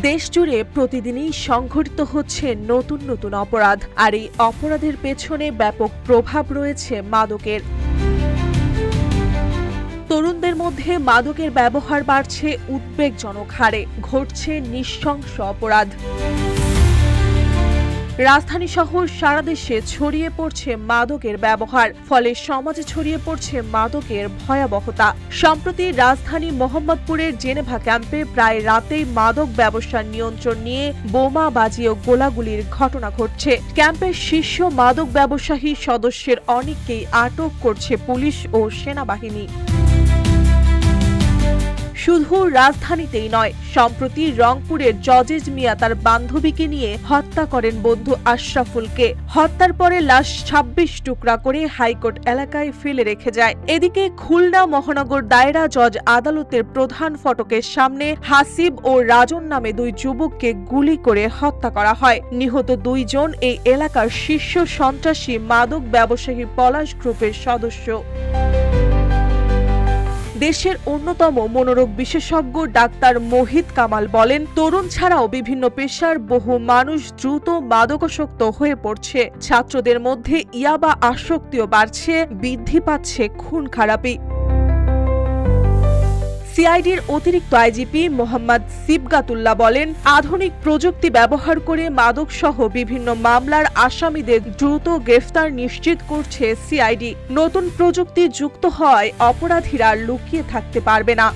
দেশজুড়ে প্রতিদিনই সংঘটিত হচ্ছে নতুন নতুন অপরাধ, আর এই অপরাধের পেছনে ব্যাপক প্রভাব রয়েছে মাদকের। তরুণদের মধ্যে মাদকের ব্যবহার বাড়ছে উদ্বেগজনক হারে, ঘটছে নৃশংস অপরাধ। রাজধানী সহ সারা দেশে ছড়িয়ে পড়ছে মাদকের ব্যবহার, ফলে সমাজে ছড়িয়ে পড়ছে মাদকের ভয়াবহতা। সম্প্রতি রাজধানী মোহাম্মদপুরের জেনেভা ক্যাম্পে প্রায় রাতেই মাদক ব্যবসার নিয়ন্ত্রণ নিয়ে বোমা বাজিয়ে গোলাগুলির ঘটনা ঘটছে। ক্যাম্পের শীর্ষ মাদক ব্যবসায়ী সদস্যের অনেককেই আটক করছে পুলিশ ও সেনাবাহিনী। শুধু রাজধানীতেই নয়, সম্প্রতি রংপুরের জজেজ মিয়া তার বান্ধবীকে নিয়ে হত্যা করেন বন্ধু আশরাফুলকে। হত্যার পরে লাশ ২৬ টুকরা করে হাইকোর্ট এলাকায় ফেলে রেখে যায়। এদিকে খুলনা মহানগর দায়রা জজ আদালতের প্রধান ফটকের সামনে হাসিব ও রাজন নামে দুই যুবককে গুলি করে হত্যা করা হয়। নিহত দুইজন এই এলাকার শীর্ষ সন্ত্রাসী মাদক ব্যবসায়ী পলাশ গ্রুপের সদস্য। দেশের অন্যতম মনোরোগ বিশেষজ্ঞ ডাক্তার মোহিত কামাল বলেন, তরুণ ছাড়াও বিভিন্ন পেশার বহু মানুষ দ্রুত মাদকাসক্ত হয়ে পড়ছে। ছাত্রদের মধ্যে ইয়াবা আসক্তিও বাড়ছে, বৃদ্ধি পাচ্ছে খুন খারাপি। সিআইডির অতিরিক্ত আইজিপি মোহাম্মদ সিবগাতুল্লাহ বলেন, আধুনিক প্রযুক্তি ব্যবহার করে মাদক সহ বিভিন্ন মামলার আসামিদের দ্রুত গ্রেফতার নিশ্চিত করছে সিআইডি। নতুন প্রযুক্তি যুক্ত হওয়ায় অপরাধীরা লুকিয়ে থাকতে পারবে না।